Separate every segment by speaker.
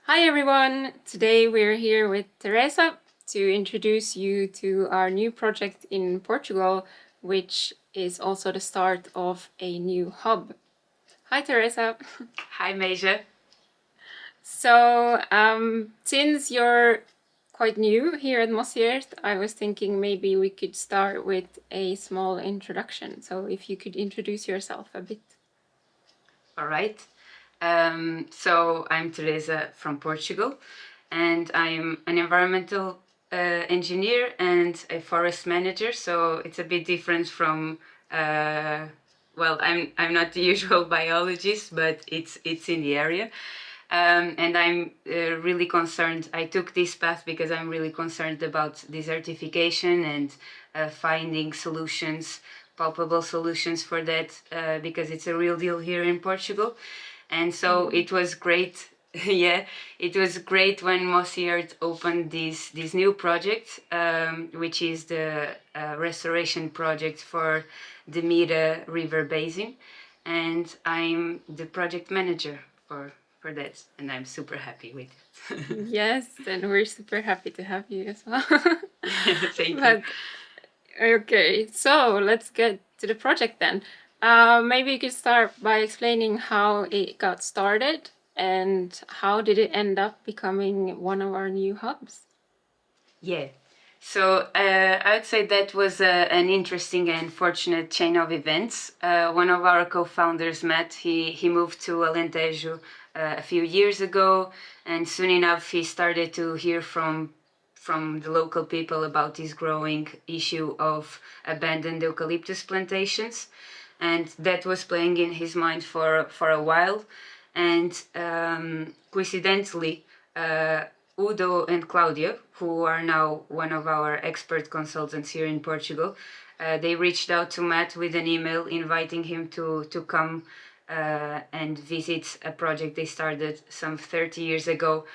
Speaker 1: Hi everyone! Today we're here with Teresa to introduce you to our new project in Portugal, which is also the start of a new hub. Hi Teresa!
Speaker 2: Hi, Meja.
Speaker 1: So, since you're quite new here at Mosiert, I was thinking maybe we could start with a small introduction. So, if you could introduce yourself a bit.
Speaker 2: All right. So I'm Teresa from Portugal, and I'm an environmental engineer and a forest manager. So it's a bit different from. I'm not the usual biologist, but it's in the area. And I'm really concerned. I took this path because I'm really concerned about desertification and finding solutions, palpable solutions for that, because it's a real deal here in Portugal. And so it was great. Yeah, it was great when Mosiert opened this new project, which is the restoration project for the Mira River basin, and I'm the project manager for that, and I'm super happy with it.
Speaker 1: Yes, and we're super happy to have you as well.
Speaker 2: Thank
Speaker 1: But okay, so let's get to the project then. Maybe you could start by explaining how it got started and how did it end up becoming one of our new hubs?
Speaker 2: Yeah. So I would say that was an interesting and fortunate chain of events. One of our co-founders, Matt, he moved to Alentejo a few years ago, and soon enough he started to hear from the local people about this growing issue of abandoned eucalyptus plantations, and that was playing in his mind for a while. And coincidentally, Udo and Claudia, who are now one of our expert consultants here in Portugal, they reached out to Matt with an email inviting him to come and visit a project they started some 30 years ago,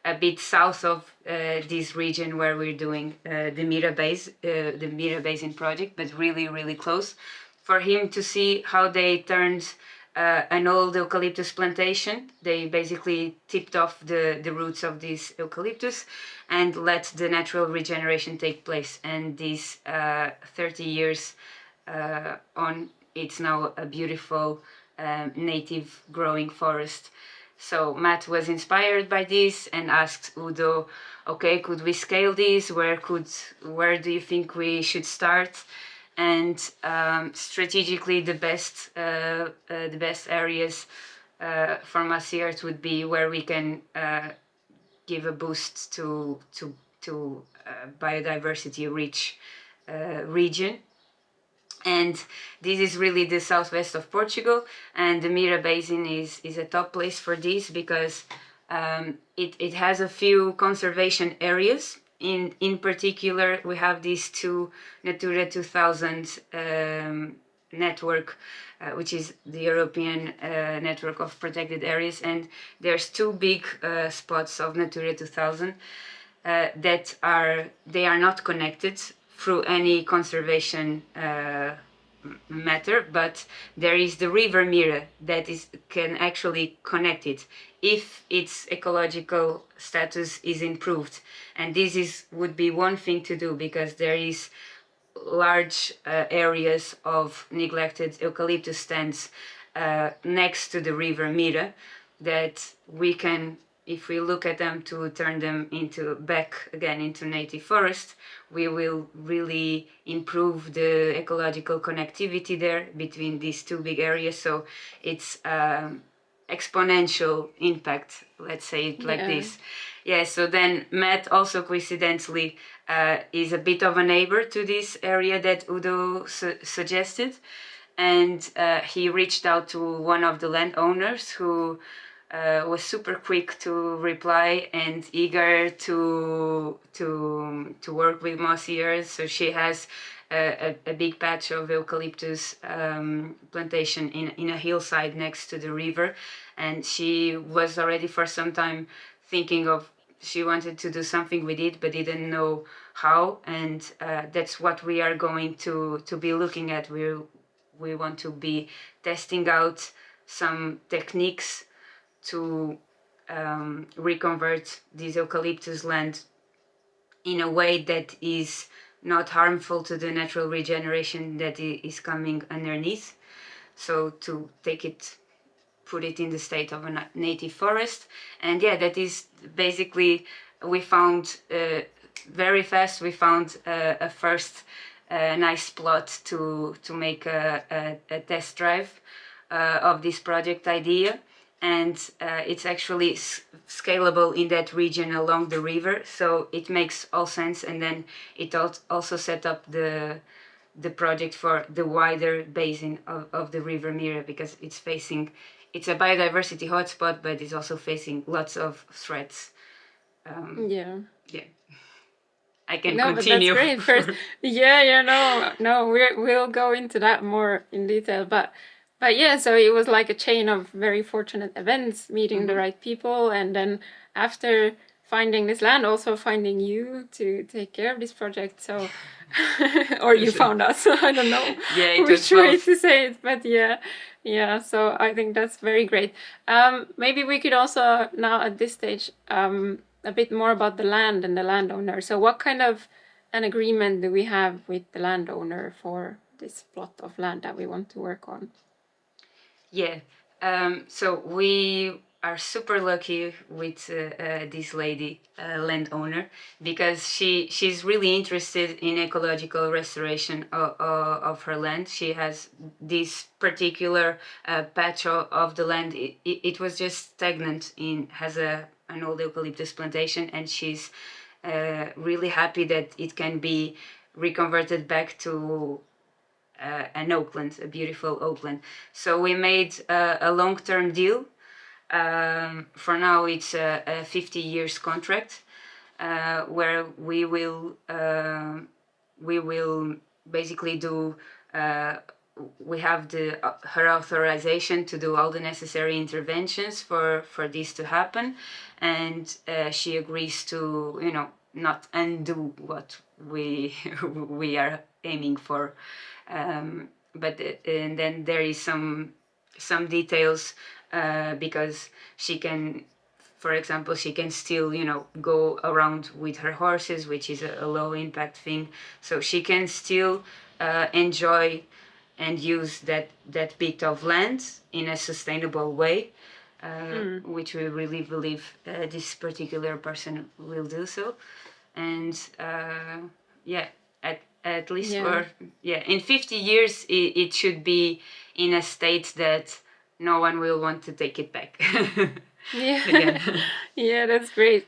Speaker 2: a bit south of this region where we're doing the Mira Basin project, but really, really close, for him to see how they turned an old eucalyptus plantation. They basically tipped off the roots of this eucalyptus and let the natural regeneration take place. And these 30 years on, it's now a beautiful native growing forest. So Matt was inspired by this and asked Udo, okay, could we scale this? Where do you think we should start? And strategically, the best areas for Masiert would be where we can give a boost to biodiversity rich region. And this is really the southwest of Portugal, and the Mira Basin is a top place for this because it has a few conservation areas. In particular, we have these two Natura 2000 network, which is the European network of protected areas, and there's two big spots of Natura 2000 that they are not connected through any conservation matter, but there is the River Mira that can actually connect it if its ecological status is improved, and this would be one thing to do because there is large areas of neglected eucalyptus stands next to the River Mira that we can, if we look at them to turn them into back again into native forest, we will really improve the ecological connectivity there between these two big areas. So it's exponential impact, let's say it like this. Yeah, so then Matt also coincidentally is a bit of a neighbor to this area that Udo suggested, and he reached out to one of the landowners who was super quick to reply and eager to work with mossy earth. So she has a big patch of eucalyptus plantation in a hillside next to the river, and she was already for some time thinking of she wanted to do something with it but didn't know how, and that's what we are going to be looking at. We want to be testing out some techniques to reconvert this eucalyptus land in a way that is not harmful to the natural regeneration that is coming underneath. So to put it in the state of a native forest. And yeah, that is basically, we found very fast, we found a first nice plot to make a test drive of this project idea. And it's actually scalable in that region along the river, so it makes all sense. And then it also set up the project for the wider basin of the River Mira, because it's a biodiversity hotspot, but it's also facing lots of threats.
Speaker 1: Yeah.
Speaker 2: Yeah. I can
Speaker 1: No, but that's
Speaker 2: continue.
Speaker 1: great. First, no, we'll go into that more in detail. But yeah, so it was like a chain of very fortunate events, meeting the right people, and then after finding this land, also finding you to take care of this project. So, or you found us. I don't know
Speaker 2: Yeah, it
Speaker 1: which
Speaker 2: was
Speaker 1: way
Speaker 2: both.
Speaker 1: to say it, but yeah. So I think that's very great. Maybe we could also now at this stage a bit more about the land and the landowner. So what kind of an agreement do we have with the landowner for this plot of land that we want to work on?
Speaker 2: Yeah. So we are super lucky with this lady, landowner, because she's really interested in ecological restoration of her land. She has this particular patch of the land. It was just stagnant, has an old eucalyptus plantation, and she's really happy that it can be reconverted back to an Oakland, a beautiful Oakland. So we made a long-term deal. For now, it's a 50 years contract where we will basically do. We have her authorization to do all the necessary interventions for this to happen, and she agrees to not undo what we we are aiming for. But and then there is some details because she can, for example, she can still go around with her horses, which is a low impact thing, so she can still enjoy and use that bit of land in a sustainable way, which we really believe this particular person will do so. And yeah, at least for in 50 years it should be in a state that no one will want to take it back.
Speaker 1: Yeah,
Speaker 2: Again.
Speaker 1: yeah, that's great.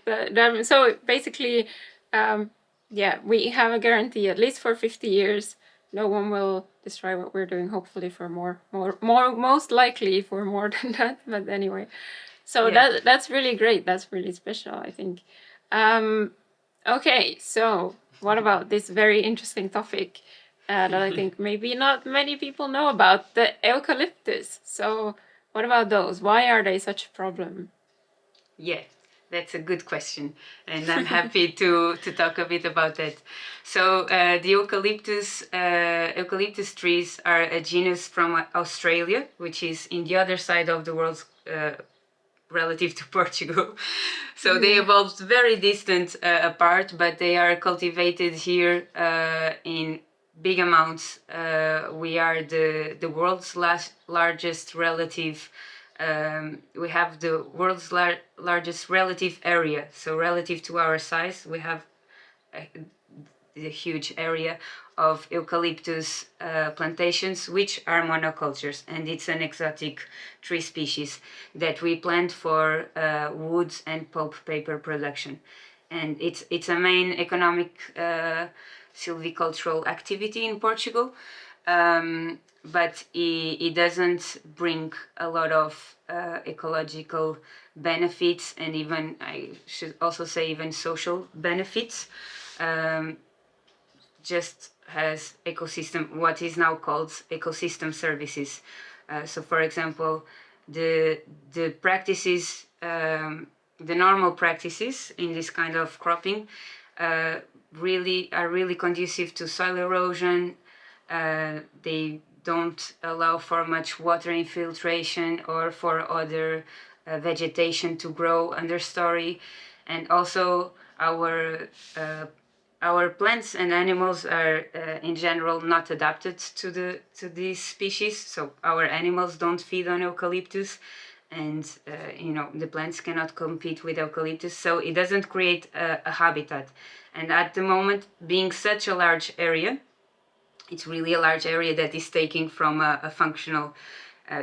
Speaker 1: So basically, we have a guarantee at least for 50 years. No one will destroy what we're doing. Hopefully, for most likely for more than that. But anyway, so
Speaker 2: Yeah.
Speaker 1: that's really great. That's really special, I think. Okay, so what about this very interesting topic that I think maybe not many people know about, the eucalyptus? So what about those? Why are they such a problem?
Speaker 2: Yeah, that's a good question, and I'm happy to talk a bit about that. So the eucalyptus trees are a genus from Australia, which is in the other side of the world, relative to Portugal. So they evolved very distant apart, but they are cultivated here in big amounts. We are the world's largest relative. We have the world's largest relative area. So relative to our size, we have a huge area of eucalyptus plantations, which are monocultures, and it's an exotic tree species that we plant for woods and pulp paper production. And it's a main economic silvicultural activity in Portugal, but it doesn't bring a lot of ecological benefits, and even, I should also say, even social benefits. Just has what is now called ecosystem services. So, for example, the practices, the normal practices in this kind of cropping, really are really conducive to soil erosion. They don't allow for much water infiltration or for other vegetation to grow understory, and also our plants and animals are in general not adapted to these species. So our animals don't feed on eucalyptus, and the plants cannot compete with eucalyptus, so it doesn't create a habitat. And at the moment, being such a large area, it's really a large area that is taking from a functional,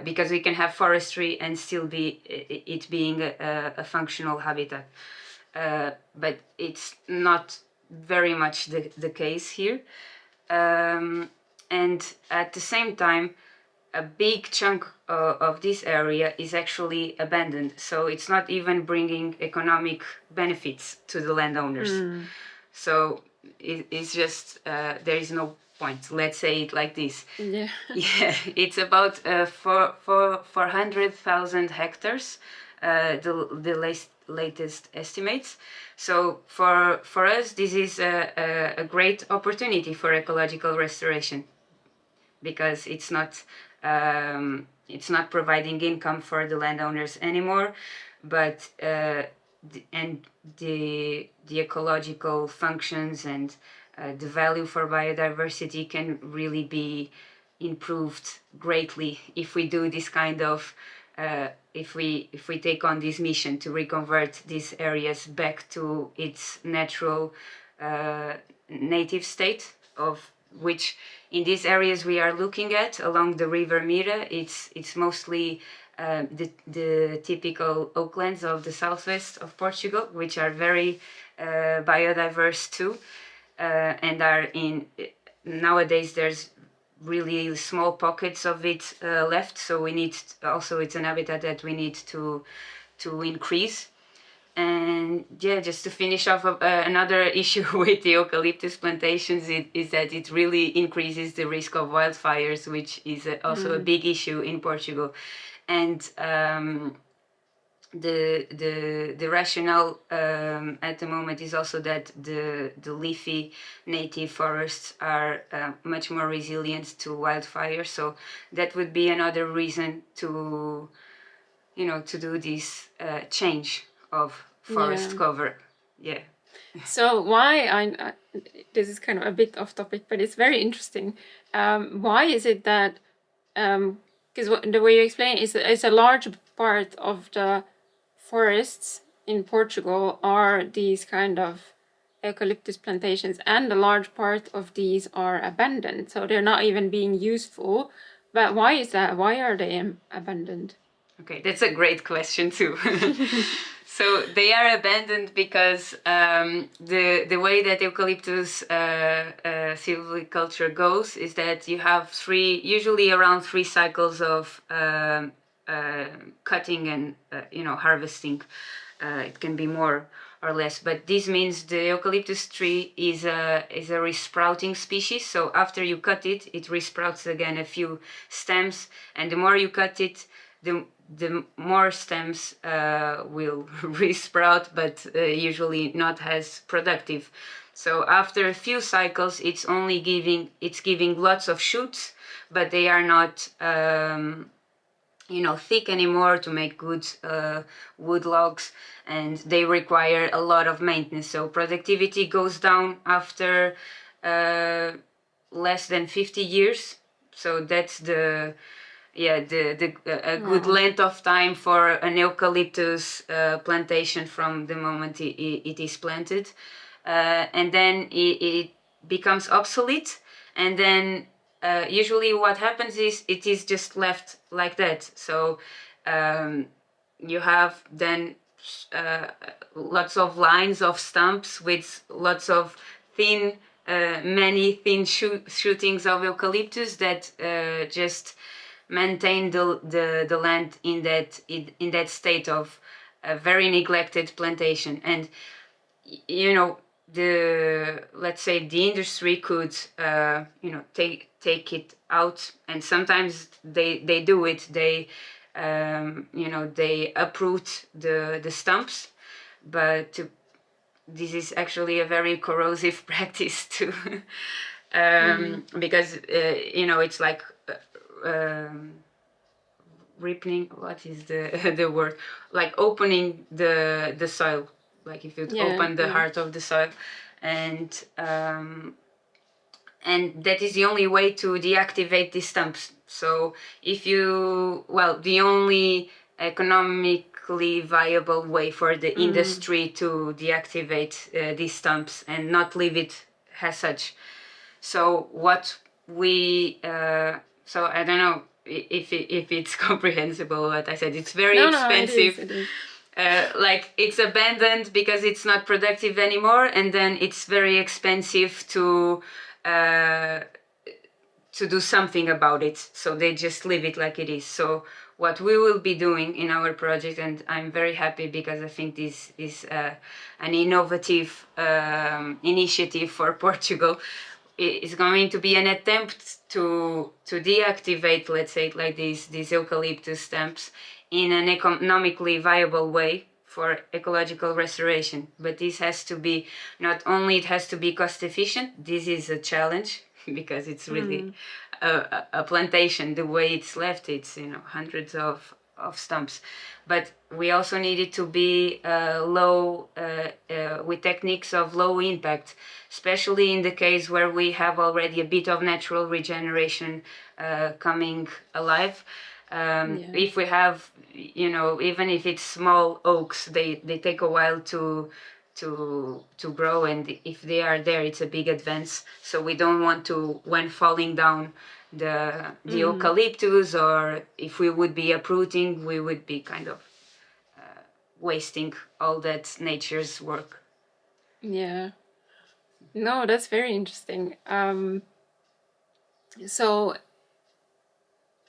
Speaker 2: because we can have forestry and still be it being a functional habitat, but it's not very much the case here. And at the same time, a big chunk of this area is actually abandoned, so it's not even bringing economic benefits to the landowners. So it's just there is no point. Let's say it like this.
Speaker 1: Yeah.
Speaker 2: Yeah, it's about 400,000 hectares, the latest estimates. So for us, this is a great opportunity for ecological restoration, because it's not providing income for the landowners anymore, but the ecological functions and the value for biodiversity can really be improved greatly if we do this kind of if we take on this mission to reconvert these areas back to its natural native state, of which in these areas we are looking at along the River Mira, it's mostly the typical oaklands of the southwest of Portugal, which are very biodiverse too, and are in nowadays there's really small pockets of it left, so we need also, it's an habitat that we need to increase. And yeah, just to finish off another issue with the eucalyptus plantations is that it really increases the risk of wildfires, which is also a big issue in Portugal. And the rationale at the moment is also that the leafy native forests are much more resilient to wildfire. So that would be another reason to do this change of forest cover. Yeah.
Speaker 1: So why this is kind of a bit off topic, but it's very interesting. Why is it that because the way you explain it is it's a large part of the forests in Portugal are these kind of eucalyptus plantations, and a large part of these are abandoned, so they're not even being useful. But why is that? Why are they abandoned?
Speaker 2: Okay, that's a great question too. So they are abandoned because the way that eucalyptus silviculture goes is that you have usually around 3 cycles of cutting and harvesting. It can be more or less, but this means the eucalyptus tree is a resprouting species. So after you cut it, it resprouts again a few stems, and the more you cut it, the more stems will resprout, but usually not as productive. So after a few cycles, it's giving lots of shoots, but they are not thick anymore to make good wood logs, and they require a lot of maintenance. So productivity goes down after less than 50 years. So that's a good length of time for an eucalyptus plantation from the moment it is planted, and then it becomes obsolete, and then usually what happens is it is just left like that. So you have then lots of lines of stumps with lots of many thin shootings of eucalyptus that just maintain the land in that state of a very neglected plantation. And let's say the industry could take it out, and sometimes they do it. They they uproot the stumps, but this is actually a very corrosive practice too. Because it's like ripening. What is the the word? Like opening the soil. Like if you open the heart of the soil, and that is the only way to deactivate these stumps. So if you, well, the only economically viable way for the industry to deactivate these stumps and not leave it as such. So what we, so I don't know if it's comprehensible what I said. It's very expensive.
Speaker 1: It is.
Speaker 2: Like it's abandoned because it's not productive anymore, and then it's very expensive to do something about it. So they just leave it like it is. So what we will be doing in our project, and I'm very happy because I think this is an innovative initiative for Portugal. It's going to be an attempt to deactivate, let's say it like these eucalyptus stumps in an economically viable way for ecological restoration. But this has to be, not only it has to be cost efficient, this is a challenge because it's really a plantation. The way it's left, it's, you know, hundreds of stumps. But we also need it to be low, with techniques of low impact, especially in the case where we have already a bit of natural regeneration coming alive. If we have, you know, even if it's small oaks, they take a while to grow, and if they are there, it's a big advance. So we don't want to, when falling down the eucalyptus, or if we would be uprooting, we would be kind of wasting all that nature's work.
Speaker 1: Yeah. No, that's very interesting. So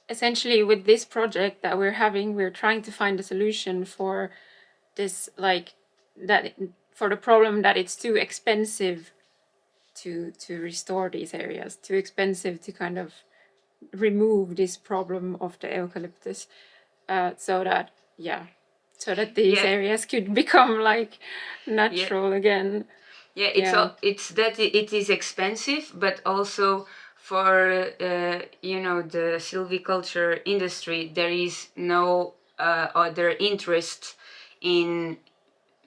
Speaker 1: essentially with this project that we're having, we're trying to find a solution for this, like that, for the problem that it's too expensive to restore these areas, too expensive to kind of remove this problem of the eucalyptus, so that these areas could become like natural again.
Speaker 2: Yeah, it's that it is expensive, but also for you know, the silviculture industry, there is no other interest in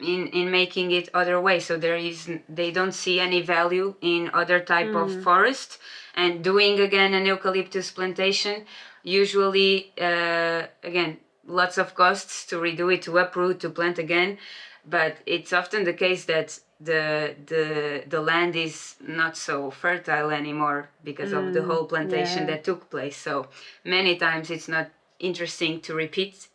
Speaker 2: making it other way. So they don't see any value in other type of forest, and doing again an eucalyptus plantation, usually again, lots of costs to redo it, to uproot, to plant again. But it's often the case that the land is not so fertile anymore because of the whole plantation that took place. So many times it's not interesting to repeat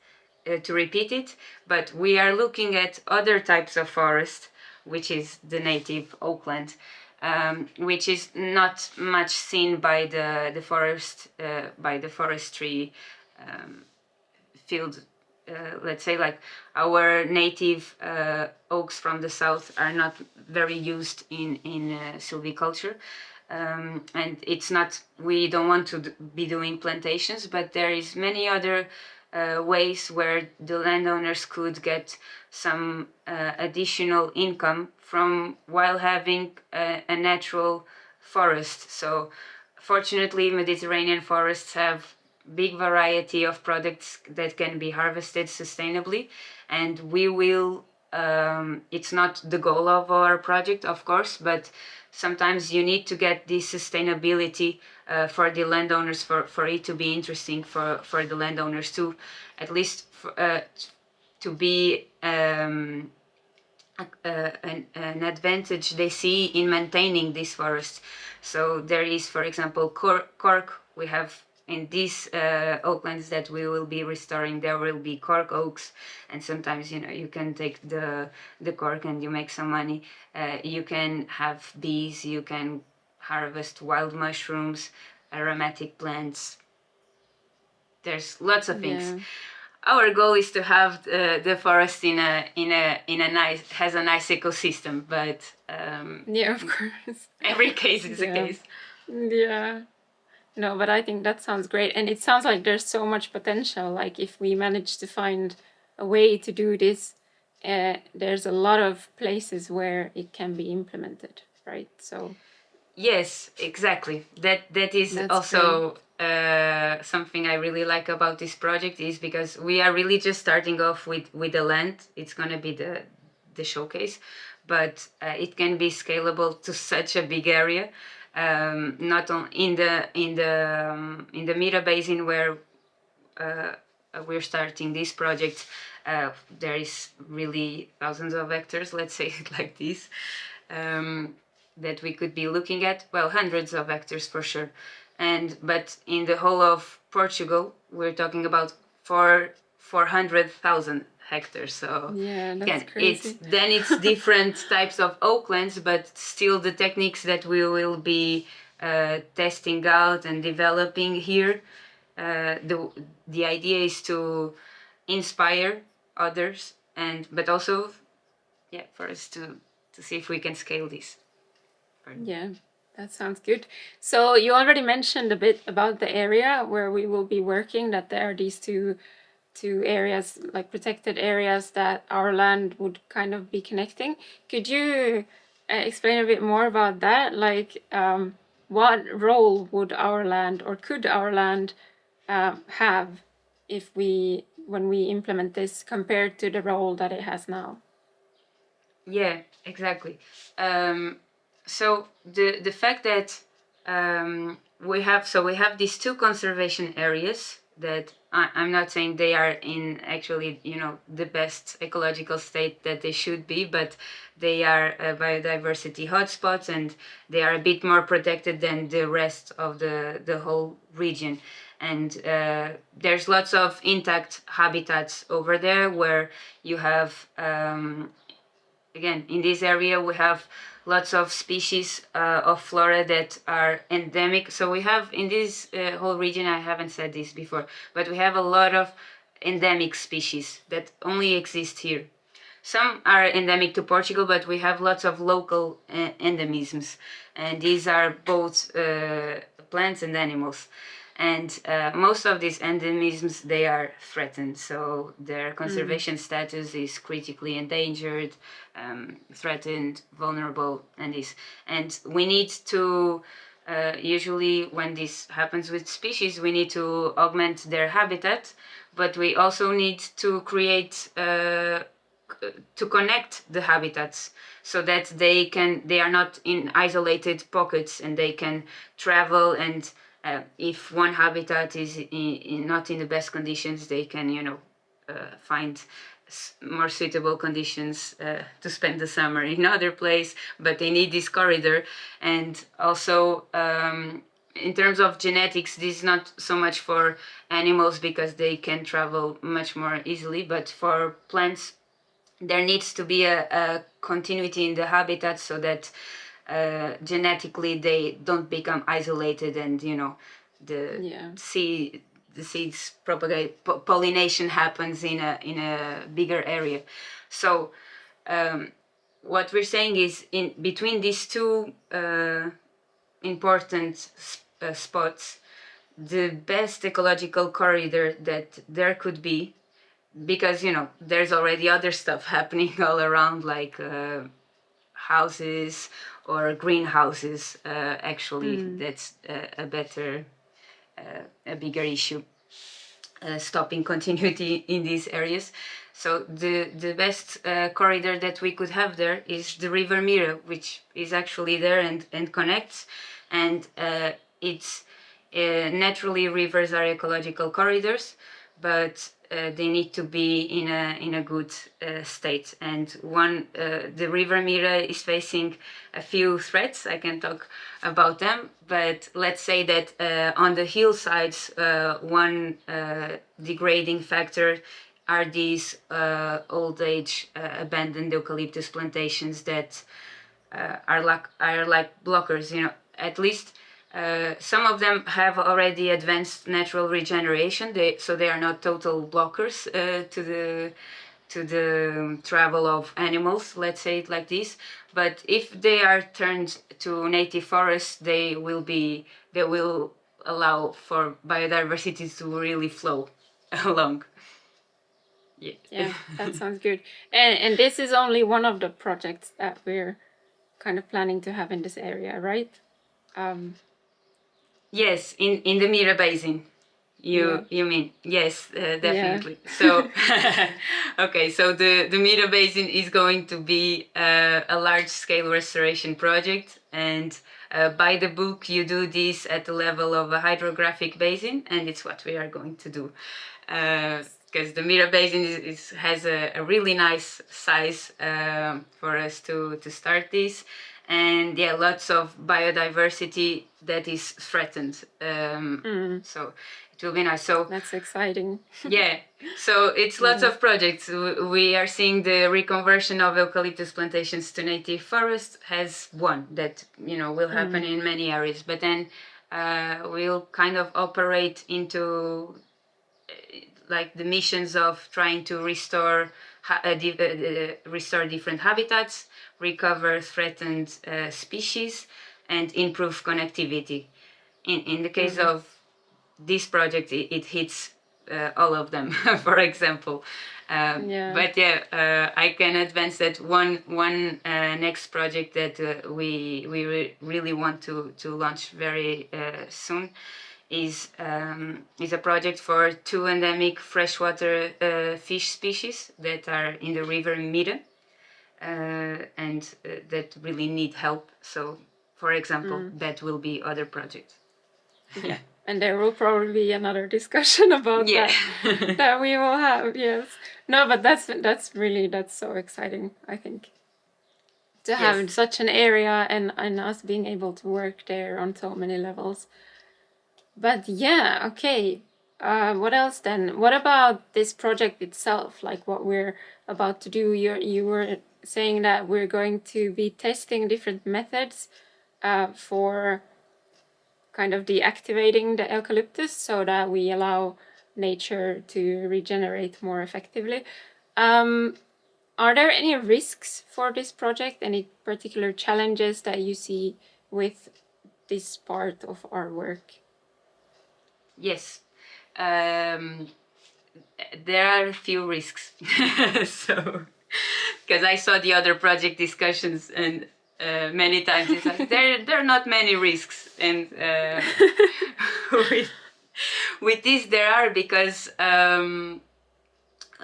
Speaker 2: it, but we are looking at other types of forest, which is the native oakland, which is not much seen by the forest, by the forestry field. Let's say, like, our native oaks from the south are not very used in silviculture. And it's not, we don't want to be doing plantations, but there is many other ways where the landowners could get some additional income from while having a natural forest. So fortunately, Mediterranean forests have big variety of products that can be harvested sustainably, and we will, it's not the goal of our project, of course, but sometimes you need to get this sustainability for the landowners, for it to be interesting for the landowners too, at least to be an advantage they see in maintaining this forest. So there is, for example, cork. We have in these oaklands that we will be restoring, there will be cork oaks, and sometimes, you know, you can take the cork and you make some money. You can have bees, you can harvest wild mushrooms, aromatic plants. There's lots of things. Our goal is to have the forest in a nice, has a nice ecosystem, but
Speaker 1: of course,
Speaker 2: every case is a case.
Speaker 1: No, but I think that sounds great, and it sounds like there's so much potential. Like, if we manage to find a way to do this, there's a lot of places where it can be implemented, right? So
Speaker 2: yes, exactly. That is
Speaker 1: that's
Speaker 2: also
Speaker 1: great.
Speaker 2: something I really like about this project is because we are really just starting off with the land. It's gonna be the showcase, but it can be scalable to such a big area. Not on in the Mira basin where we're starting this project. There is really thousands of hectares, let's say it like this, that we could be looking at. Well, hundreds of hectares for sure. But in the whole of Portugal, we're talking about 400,000 hectares. So
Speaker 1: Yeah, that's
Speaker 2: again, it's
Speaker 1: crazy.
Speaker 2: different types of oaklands, but still the techniques that we will be testing out and developing here. The idea is to inspire others, but also, yeah, for us to see if we can scale this.
Speaker 1: Yeah, that sounds good. So you already mentioned a bit about the area where we will be working, that there are these two areas, like protected areas, that our land would kind of be connecting. Could you explain a bit more about that? Like, what role would our land, or could our land have if when we implement this, compared to the role that it has now?
Speaker 2: Yeah, exactly. So the fact that we have these two conservation areas that I'm not saying they are in actually the best ecological state that they should be, but they are biodiversity hotspots, and they are a bit more protected than the rest of the whole region. And there's lots of intact habitats over there where you have again, in this area, we have lots of species of flora that are endemic. So we have in this whole region, I haven't said this before, but we have a lot of endemic species that only exist here. Some are endemic to Portugal, but we have lots of local endemisms, and these are both plants and animals. And most of these endemisms, they are threatened, so their conservation status is critically endangered, threatened, vulnerable, and this. And we need to usually when this happens with species, we need to augment their habitat, but we also need to create to connect the habitats so that they are not in isolated pockets, and they can travel, and if one habitat is not in the best conditions, they can find more suitable conditions to spend the summer in other place, but they need this corridor. And also in terms of genetics, this is not so much for animals because they can travel much more easily, but for plants there needs to be a continuity in the habitat so that genetically they don't become isolated, and the
Speaker 1: Yeah.
Speaker 2: the seeds propagate, pollination happens in a bigger area. So what we're saying is, in between these two important spots, the best ecological corridor that there could be, because there's already other stuff happening all around, like houses or greenhouses. Actually, that's a better, a bigger issue, stopping continuity in these areas. So the best corridor that we could have there is the River Mira, which is actually there and connects, and it's naturally, rivers are ecological corridors, but they need to be in a good state. And the River Mira is facing a few threats. I can talk about them, but let's say that on the hillsides, one degrading factor are these old age abandoned eucalyptus plantations that are like blockers. At least some of them have already advanced natural regeneration. So they are not total blockers to the travel of animals, let's say it like this. But if they are turned to native forests, they will allow for biodiversity to really flow along. Yeah.
Speaker 1: Yeah, that sounds good. And this is only one of the projects that we're kind of planning to have in this area, right? Um,
Speaker 2: Yes, in the Mira basin.
Speaker 1: Yeah.
Speaker 2: You mean? Yes,
Speaker 1: Yeah.
Speaker 2: definitely. So, okay, so the Mira Basin is going to be a large scale restoration project, and by the book, you do this at the level of a hydrographic basin, and it's what we are going to do. Because the Mira Basin has a really nice size for us to start this. And yeah, lots of biodiversity that is threatened. So it will be nice. So
Speaker 1: That's exciting.
Speaker 2: yeah, so it's lots
Speaker 1: Yeah.
Speaker 2: of projects. We are seeing the reconversion of eucalyptus plantations to native forest has one that will happen in many areas, but then we'll kind of operate into like the missions of trying to restore restore different habitats, recover threatened species, and improve connectivity. In the case of this project, it hits all of them, for example.
Speaker 1: Yeah.
Speaker 2: But yeah, I can advance that one next project that we really want to launch very soon is a project for two endemic freshwater fish species that are in the River Mira, and that really need help. So, for example, that will be other projects.
Speaker 1: Yeah. And there will probably be another discussion about
Speaker 2: Yeah.
Speaker 1: that we will have. Yes. No, but that's so exciting, I think. To have
Speaker 2: Yes.
Speaker 1: such an area and us being able to work there on so many levels. But yeah, okay. What else then? What about this project itself? Like what we're about to do? You were saying that we're going to be testing different methods for kind of deactivating the eucalyptus so that we allow nature to regenerate more effectively. Are there any risks for this project? Any particular challenges that you see with this part of our work?
Speaker 2: Yes. Um, there are a few risks. So, because I saw the other project discussions and many times it's like there are not many risks, and with, with this there are, because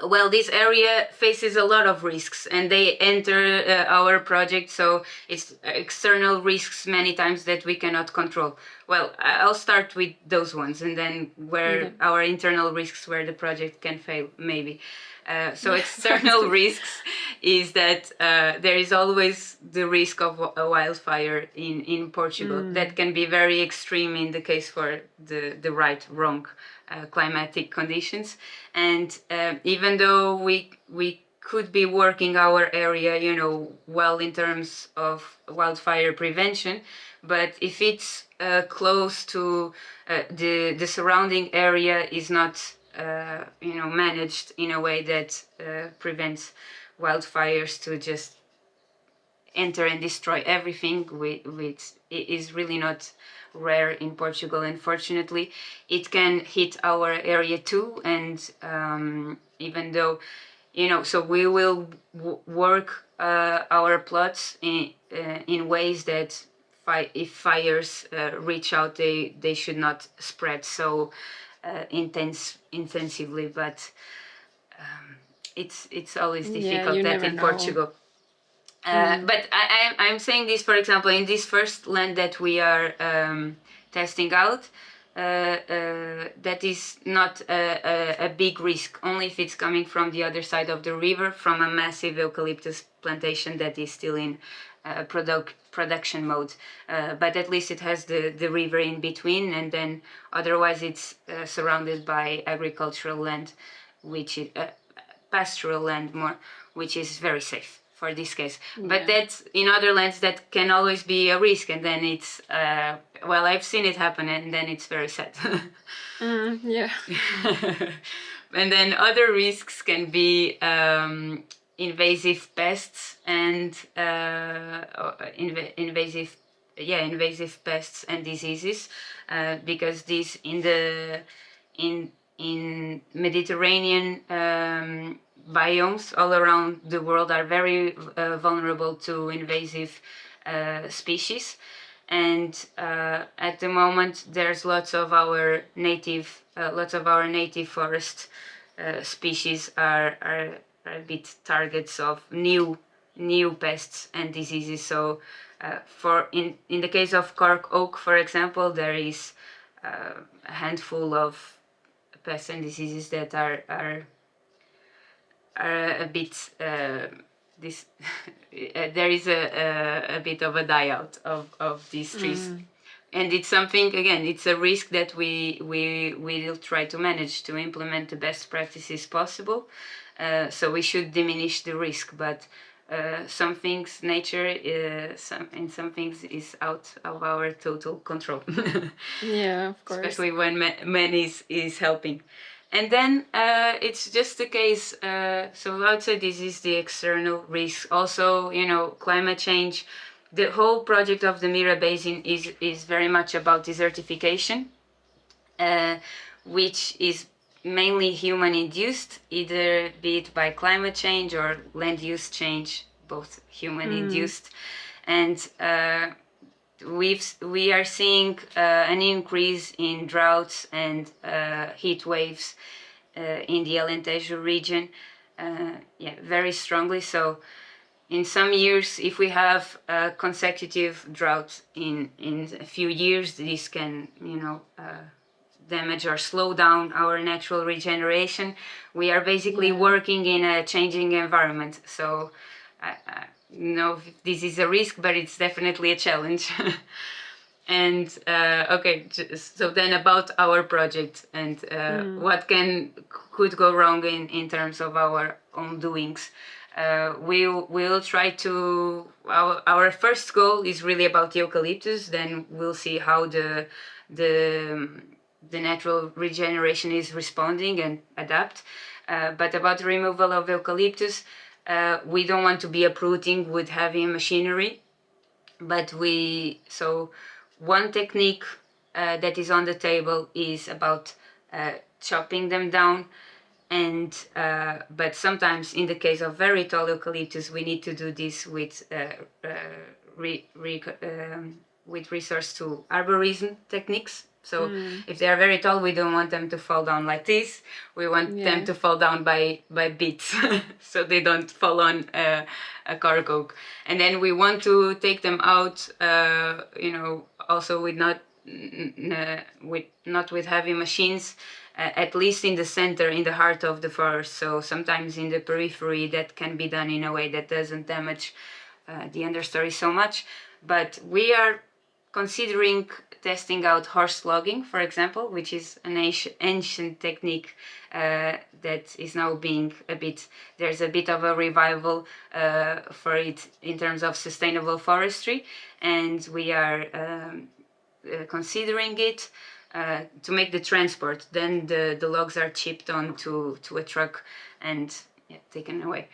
Speaker 2: well, this area faces a lot of risks and they enter our project, so it's external risks many times that we cannot control. Well, I'll start with those ones, and then where
Speaker 1: Okay.
Speaker 2: our internal risks, where the project can fail, maybe. So
Speaker 1: Yeah,
Speaker 2: external risks is that there is always the risk of a wildfire in Portugal. That can be very extreme in the case for the right, wrong climatic conditions. And even though we could be working our area, well, in terms of wildfire prevention, but if it's close to the surrounding area is not managed in a way that prevents wildfires to just enter and destroy everything, which is really not rare in Portugal. Unfortunately, it can hit our area too, and even though so we will work our plots in ways that if fires reach out, they should not spread so intensively. But it's always
Speaker 1: yeah,
Speaker 2: difficult
Speaker 1: you
Speaker 2: that
Speaker 1: never
Speaker 2: in
Speaker 1: know.
Speaker 2: Portugal. But I'm saying this, for example, in this first land that we are testing out, that is not a big risk, only if it's coming from the other side of the river, from a massive eucalyptus plantation that is still in production mode. But at least it has the river in between, and then otherwise it's surrounded by agricultural land, which is pastoral land more, which is very safe for this case. But that's in other lands that can always be a risk, and then it's well, I've seen it happen, and then it's very sad.
Speaker 1: Yeah.
Speaker 2: And then other risks can be invasive pests and invasive pests and diseases, because these in Mediterranean biomes all around the world are very vulnerable to invasive species. and at the moment there's lots of our native forest species are a bit targets of new pests and diseases. So for in the case of cork oak, for example, there is a handful of pests and diseases that are a bit this there is a bit of a die out of these trees. And it's something, again, it's a risk that we will try to manage to implement the best practices possible. So we should diminish the risk, but some things nature some things is out of our total control.
Speaker 1: Yeah, of course.
Speaker 2: Especially when man is helping. And then it's just the case, so I would say this is the external risk. Also, climate change. The whole project of the Mira Basin is very much about desertification, which is mainly human induced, either be it by climate change or land use change, both human induced. And we are seeing an increase in droughts and heat waves in the Alentejo region, very strongly. So in some years, if we have a consecutive drought in a few years, this can damage or slow down our natural regeneration. We are basically working in a changing environment. So I know this is a risk, but it's definitely a challenge. And so then about our project and what could go wrong in terms of our own doings. We'll try to, our first goal is really about the eucalyptus. Then we'll see how the natural regeneration is responding and adapt. But about the removal of eucalyptus, we don't want to be uprooting with heavy machinery, but one technique that is on the table is about chopping them down. And but sometimes in the case of very tall eucalyptus, we need to do this with resource to arborism techniques. So if they are very tall, we don't want them to fall down like this. We want them to fall down by bits, so they don't fall on a cork oak. And then we want to take them out, also with not with heavy machines, at least in the center, in the heart of the forest. So sometimes in the periphery, that can be done in a way that doesn't damage the understory so much. But we are considering testing out horse logging, for example, which is an ancient technique that is now being there's a bit of a revival for it in terms of sustainable forestry, and we are considering it to make the transport. Then the logs are chipped onto a truck and taken away.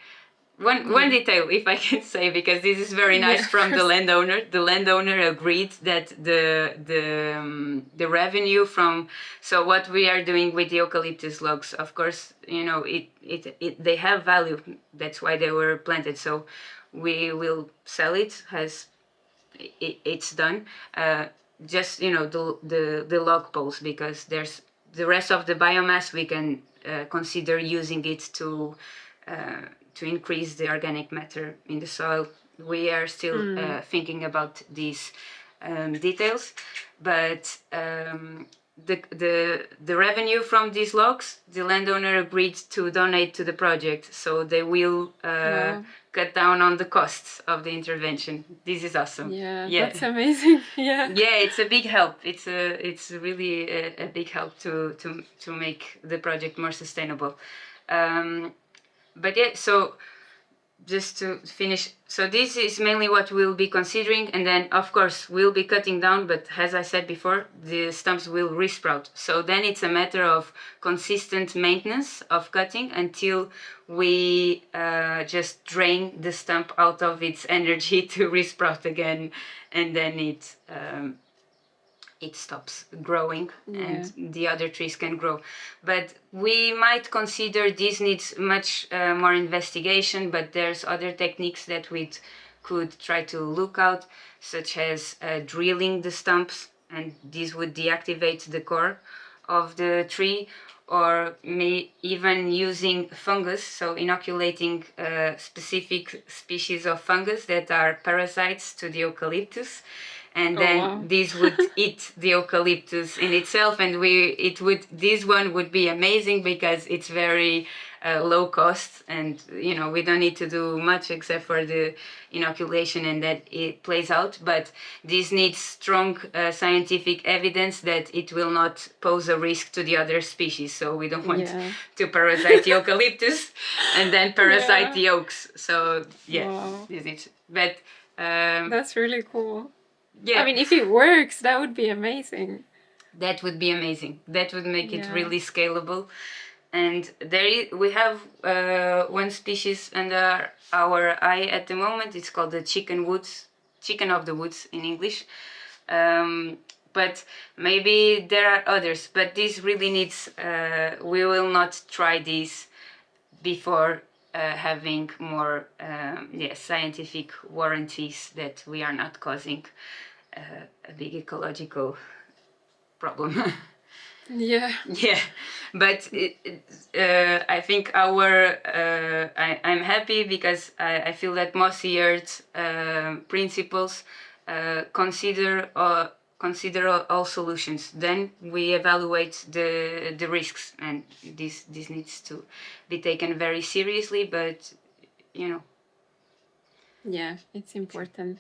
Speaker 2: One detail, if I can say, because this is very nice from the landowner. The landowner agreed that the revenue from, so what we are doing with the eucalyptus logs, of course, they have value. That's why they were planted. So we will sell it as it's done. Just the log poles, because there's the rest of the biomass we can consider using it to increase the organic matter in the soil. We are still thinking about these details, but the revenue from these logs, the landowner agreed to donate to the project, so they will cut down on the costs of the intervention. This is awesome.
Speaker 1: Yeah. That's amazing.
Speaker 2: Yeah, it's a big help. It's really a big help to make the project more sustainable. But so just to finish, so this is mainly what we'll be considering, and then of course we'll be cutting down, but as I said before, the stumps will resprout. So then it's a matter of consistent maintenance of cutting until we just drain the stump out of its energy to resprout again, and then it stops growing and the other trees can grow. But we might consider this needs much more investigation, but there's other techniques that with could try to look out, such as drilling the stumps, and this would deactivate the core of the tree, or even using fungus, so inoculating specific species of fungus that are parasites to the eucalyptus, and
Speaker 1: Oh,
Speaker 2: then
Speaker 1: wow.
Speaker 2: this would eat the eucalyptus in itself, and this one would be amazing because it's very low cost, and we don't need to do much except for the inoculation, and that it plays out. But this needs strong scientific evidence that it will not pose a risk to the other species, so we don't want to parasite the eucalyptus and then parasite the oaks. So
Speaker 1: Wow.
Speaker 2: this is, but
Speaker 1: that's really cool.
Speaker 2: yeah,
Speaker 1: I mean, if it works, that would be amazing.
Speaker 2: that would be amazing. That would make it really scalable. And we have one species under our eye at the moment. It's called the chicken of the woods in English. But maybe there are others. But this really needs. We will not try this before having more scientific warranties that we are not causing a big ecological problem.
Speaker 1: Yeah.
Speaker 2: Yeah, but I think I'm happy because I feel that mossy earth principles consider all solutions. Then we evaluate the risks, and this needs to be taken very seriously. But
Speaker 1: Yeah, it's important.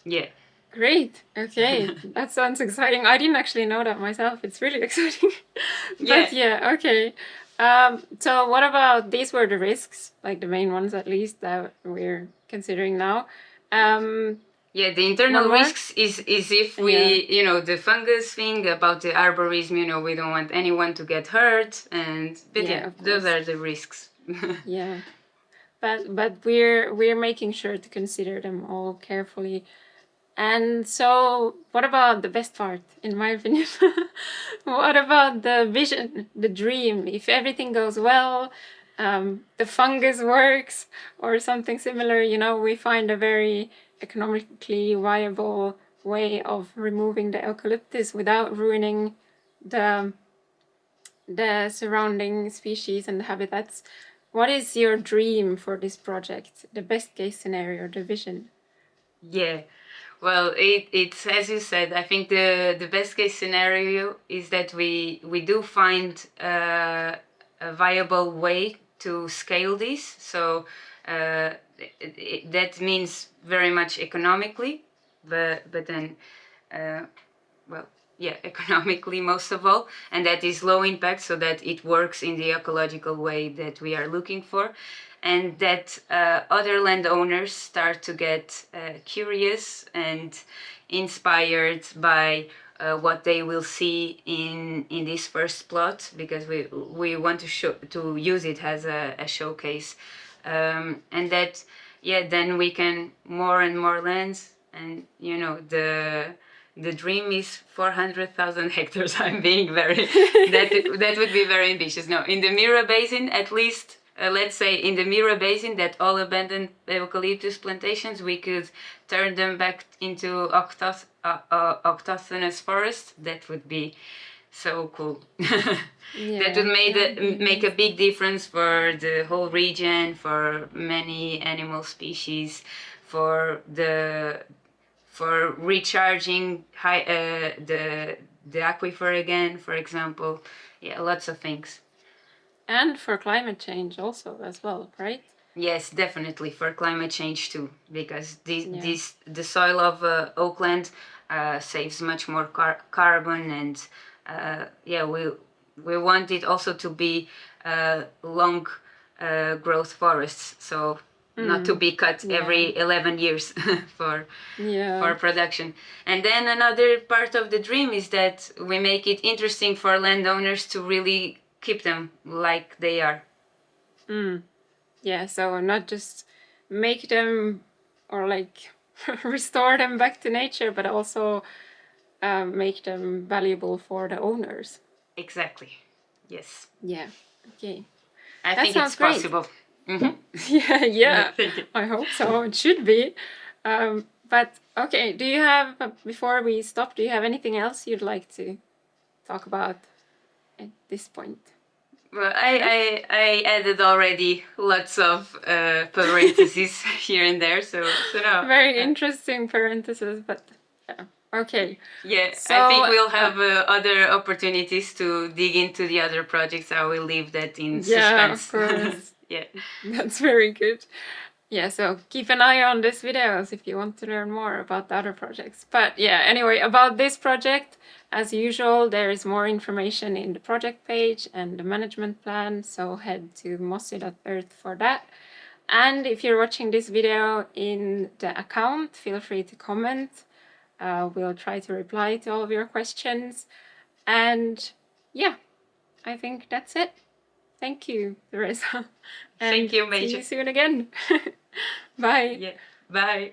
Speaker 2: Yeah.
Speaker 1: Great. Okay, that sounds exciting. I didn't actually know that myself. It's really exciting. But okay. So what about these were the risks, like the main ones at least that we're considering now.
Speaker 2: The internal risks is if we, the fungus thing about the arborism, we don't want anyone to get hurt, and those are the risks.
Speaker 1: Yeah. But we're making sure to consider them all carefully. And so, what about the best part, in my opinion? What about the vision, the dream? If everything goes well, the fungus works, or something similar, we find a very economically viable way of removing the eucalyptus without ruining the surrounding species and habitats. What is your dream for this project? The best case scenario, the vision?
Speaker 2: Yeah. Well, it's as you said. I think the best case scenario is that we do find a viable way to scale this. So that means very much economically, but then economically most of all, and that is low impact, so that it works in the ecological way that we are looking for, and that other landowners start to get curious and inspired by what they will see in this first plot, because we want to use it as a showcase, and that then we can more and more lands, and the dream is 400,000 hectares. I'm being very that would be very ambitious. No, in the Mira Basin, at least let's say in the Mira Basin, that all abandoned eucalyptus plantations, we could turn them back into octogenous forest. That would be so cool. That would make a big difference for the whole region, for many animal species, for recharging the aquifer again, for example. Lots of things.
Speaker 1: And for climate change also as well, right?
Speaker 2: Yes, definitely for climate change too, because the soil of Oakland saves much more carbon, and we want it also to be long growth forests, so not to be cut every 11 years for production. And then another part of the dream is that we make it interesting for landowners to really keep them like they are.
Speaker 1: Yeah, so not just make them or like restore them back to nature, but also make them valuable for the owners.
Speaker 2: Exactly. Yes.
Speaker 1: Yeah. Okay.
Speaker 2: I think it's possible.
Speaker 1: Yeah.
Speaker 2: Thank you.
Speaker 1: I hope so. It should be. But okay, do you have, before we stop, do you have anything else you'd like to talk about at this point?
Speaker 2: Well, I added already lots of parentheses here and there, so no.
Speaker 1: Very interesting parentheses, but yeah. Okay.
Speaker 2: Yeah,
Speaker 1: So,
Speaker 2: I think we'll have other opportunities to dig into the other projects. I will leave that in
Speaker 1: yeah,
Speaker 2: suspense.
Speaker 1: of course.
Speaker 2: Yeah.
Speaker 1: That's very good. Yeah, so keep an eye on these videos if you want to learn more about the other projects. But yeah, anyway, about this project, as usual, there is more information in the project page and the management plan, so head to mossy.earth for that. And if you're watching this video in the account, feel free to comment. We'll try to reply to all of your questions. And yeah, I think that's it. Thank you, Teresa. And
Speaker 2: Thank you,
Speaker 1: see
Speaker 2: Major.
Speaker 1: you soon again. Bye.
Speaker 2: Yeah. Bye.